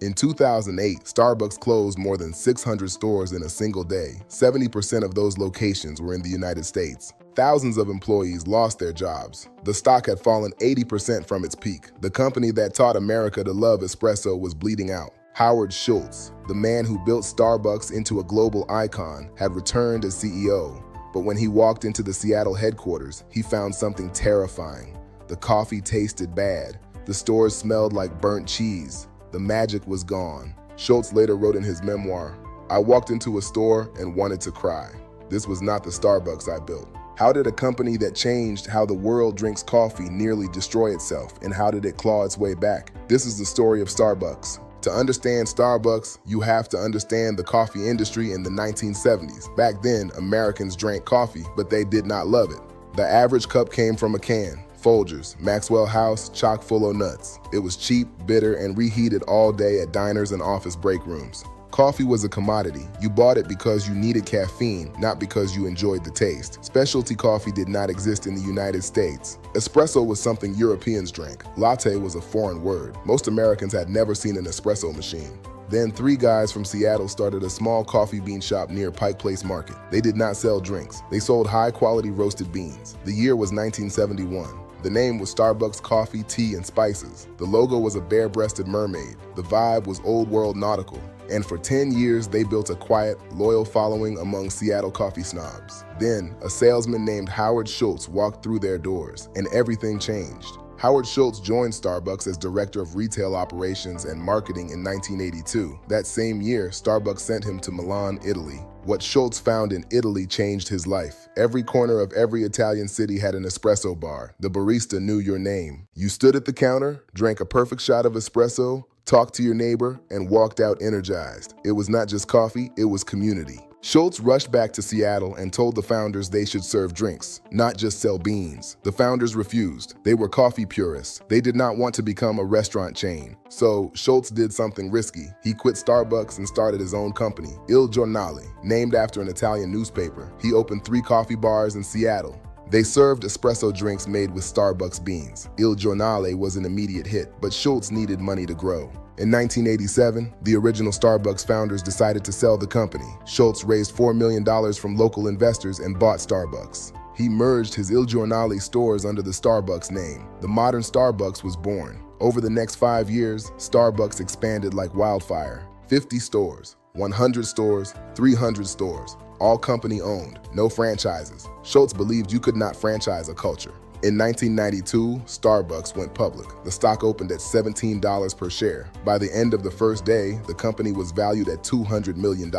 In 2008, Starbucks closed more than 600 stores in a single day. 70% of those locations were in the United States. Thousands of employees lost their jobs. The stock had fallen 80% from its peak. The company that taught America to love espresso was bleeding out. Howard Schultz, the man who built Starbucks into a global icon, had returned as CEO. But when he walked into the Seattle headquarters, he found something terrifying. The coffee tasted bad. The stores smelled like burnt cheese. The magic was gone. Schultz later wrote in his memoir, "I walked into a store and wanted to cry. This was not the Starbucks I built." How did a company that changed how the world drinks coffee nearly destroy itself, and how did it claw its way back? This is the story of Starbucks. To understand Starbucks, you have to understand the coffee industry in the 1970s. Back then, Americans drank coffee, but they did not love it. The average cup came from a can. Folgers, Maxwell House, chock full of nuts. It was cheap, bitter, and reheated all day at diners and office break rooms. Coffee was a commodity. You bought it because you needed caffeine, not because you enjoyed the taste. Specialty coffee did not exist in the United States. Espresso was something Europeans drank. Latte was a foreign word. Most Americans had never seen an espresso machine. Then 3 guys from Seattle started a small coffee bean shop near Pike Place Market. They did not sell drinks. They sold high-quality roasted beans. The year was 1971. The name was Starbucks Coffee, Tea, and Spices. The logo was a bare-breasted mermaid. The vibe was old-world nautical. And for 10 years, they built a quiet, loyal following among Seattle coffee snobs. Then, a salesman named Howard Schultz walked through their doors, and everything changed. Howard Schultz joined Starbucks as Director of Retail Operations and Marketing in 1982. That same year, Starbucks sent him to Milan, Italy. What Schultz found in Italy changed his life. Every corner of every Italian city had an espresso bar. The barista knew your name. You stood at the counter, drank a perfect shot of espresso, talked to your neighbor, and walked out energized. It was not just coffee, it was community. Schultz rushed back to Seattle and told the founders they should serve drinks, not just sell beans. The founders refused. They were coffee purists. They did not want to become a restaurant chain. So Schultz did something risky. He quit Starbucks and started his own company, Il Giornale, named after an Italian newspaper. He opened 3 coffee bars in Seattle. They served espresso drinks made with Starbucks beans. Il Giornale was an immediate hit, but Schultz needed money to grow. In 1987, the original Starbucks founders decided to sell the company. Schultz raised $4 million from local investors and bought Starbucks. He merged his Il Giornale stores under the Starbucks name. The modern Starbucks was born. Over the next 5 years, Starbucks expanded like wildfire. 50 stores, 100 stores, 300 stores, all company-owned, no franchises. Schultz believed you could not franchise a culture. In 1992, Starbucks went public. The stock opened at $17 per share. By the end of the first day, the company was valued at $200 million.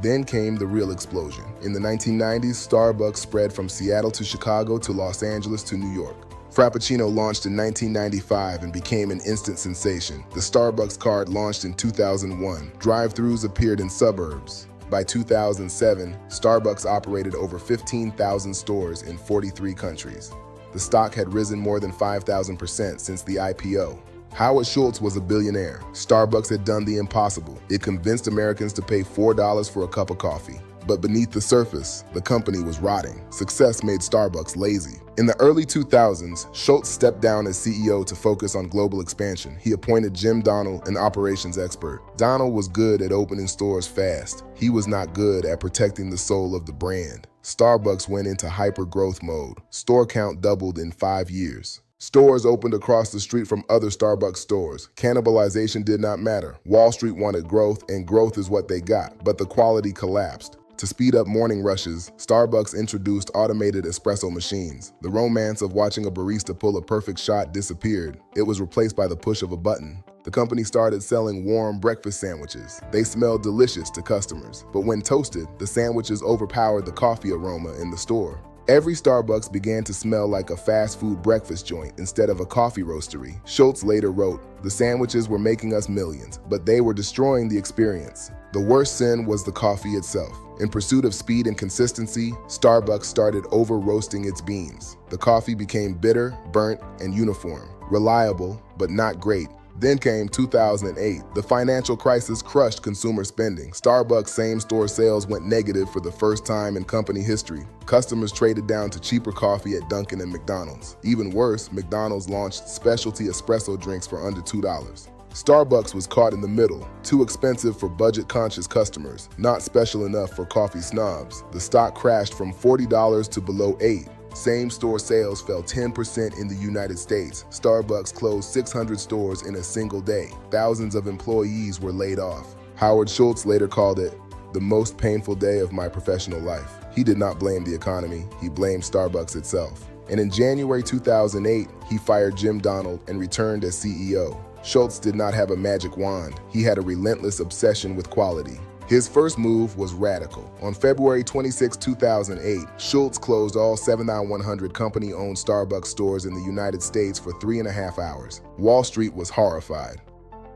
Then came the real explosion. In the 1990s, Starbucks spread from Seattle to Chicago to Los Angeles to New York. Frappuccino launched in 1995 and became an instant sensation. The Starbucks card launched in 2001. Drive-thrus appeared in suburbs. By 2007, Starbucks operated over 15,000 stores in 43 countries. The stock had risen more than 5,000% since the IPO. Howard Schultz was a billionaire. Starbucks had done the impossible. It convinced Americans to pay $4 for a cup of coffee. But beneath the surface, the company was rotting. Success made Starbucks lazy. In the early 2000s, Schultz stepped down as CEO to focus on global expansion. He appointed Jim Donald, an operations expert. Donald was good at opening stores fast. He was not good at protecting the soul of the brand. Starbucks went into hyper-growth mode. Store count doubled in 5 years. Stores opened across the street from other Starbucks stores. Cannibalization did not matter. Wall Street wanted growth, and growth is what they got, but the quality collapsed. To speed up morning rushes, Starbucks introduced automated espresso machines. The romance of watching a barista pull a perfect shot disappeared. It was replaced by the push of a button. The company started selling warm breakfast sandwiches. They smelled delicious to customers, but when toasted, the sandwiches overpowered the coffee aroma in the store. Every Starbucks began to smell like a fast food breakfast joint instead of a coffee roastery. Schultz later wrote, "The sandwiches were making us millions, but they were destroying the experience." The worst sin was the coffee itself. In pursuit of speed and consistency, Starbucks started over-roasting its beans. The coffee became bitter, burnt, and uniform. Reliable, but not great. Then came 2008. The financial crisis crushed consumer spending. Starbucks same-store sales went negative for the first time in company history. Customers traded down to cheaper coffee at Dunkin' and McDonald's. Even worse, McDonald's launched specialty espresso drinks for under $2. Starbucks was caught in the middle, too expensive for budget-conscious customers, not special enough for coffee snobs. The stock crashed from $40 to below $8. Same-store sales fell 10% in the United States. Starbucks closed 600 stores in a single day. Thousands of employees were laid off. Howard Schultz later called it the most painful day of my professional life. He did not blame the economy, he blamed Starbucks itself. And in January 2008, he fired Jim Donald and returned as CEO. Schultz did not have a magic wand. He had a relentless obsession with quality. His first move was radical. On February 26, 2008, Schultz closed all 7,100 company-owned Starbucks stores in the United States for 3.5 hours. Wall Street was horrified.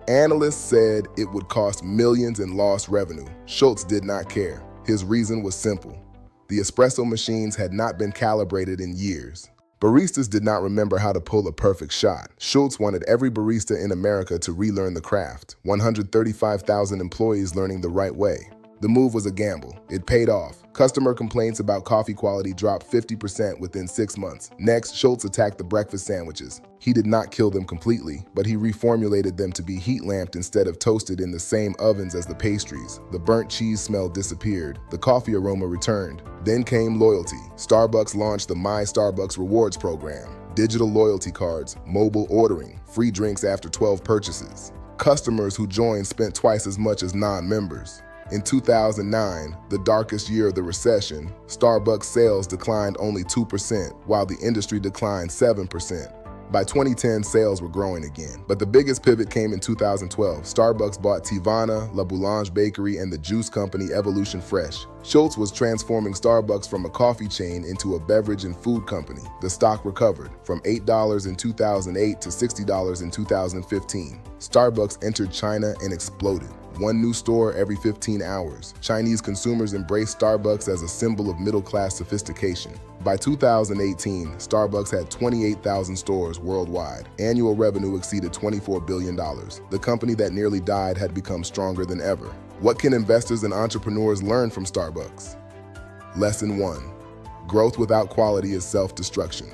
Analysts said it would cost millions in lost revenue. Schultz did not care. His reason was simple. The espresso machines had not been calibrated in years. Baristas did not remember how to pull a perfect shot. Schultz wanted every barista in America to relearn the craft, 135,000 employees learning the right way. The move was a gamble. It paid off. Customer complaints about coffee quality dropped 50% within 6 months. Next, Schultz attacked the breakfast sandwiches. He did not kill them completely, but he reformulated them to be heat-lamped instead of toasted in the same ovens as the pastries. The burnt cheese smell disappeared. The coffee aroma returned. Then came loyalty. Starbucks launched the My Starbucks Rewards program. Digital loyalty cards, mobile ordering, free drinks after 12 purchases. Customers who joined spent twice as much as non-members. In 2009, the darkest year of the recession, Starbucks sales declined only 2%, while the industry declined 7%. By 2010, sales were growing again. But the biggest pivot came in 2012. Starbucks bought Teavana, La Boulange Bakery, and the juice company Evolution Fresh. Schultz was transforming Starbucks from a coffee chain into a beverage and food company. The stock recovered from $8 in 2008 to $60 in 2015. Starbucks entered China and exploded. One new store every 15 hours. Chinese consumers embraced Starbucks as a symbol of middle-class sophistication. By 2018, Starbucks had 28,000 stores worldwide. Annual revenue exceeded $24 billion. The company that nearly died had become stronger than ever. What can investors and entrepreneurs learn from Starbucks? Lesson 1. Growth without quality is self-destruction.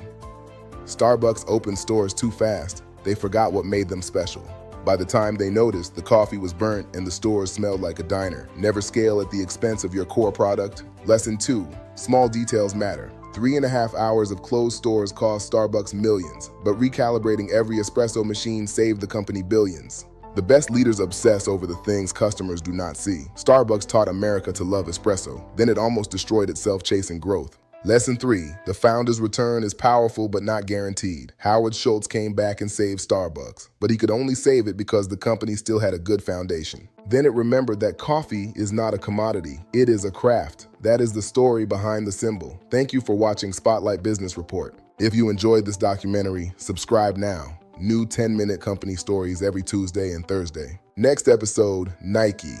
Starbucks opened stores too fast. They forgot what made them special. By the time they noticed, the coffee was burnt and the stores smelled like a diner. Never scale at the expense of your core product. Lesson 2. Small details matter. 3.5 hours of closed stores cost Starbucks millions, but recalibrating every espresso machine saved the company billions. The best leaders obsess over the things customers do not see. Starbucks taught America to love espresso. Then it almost destroyed itself chasing growth. Lesson 3. The founder's return is powerful but not guaranteed. Howard Schultz came back and saved Starbucks, but he could only save it because the company still had a good foundation. Then it remembered that coffee is not a commodity, it is a craft. That is the story behind the symbol. Thank you for watching Spotlight Business Report. If you enjoyed this documentary, subscribe now. New 10-minute company stories every Tuesday and Thursday. Next episode, Nike.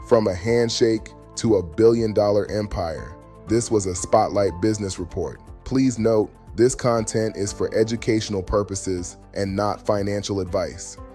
From a handshake to a billion-dollar empire. This was a Spotlight Business Report. Please note, this content is for educational purposes and not financial advice.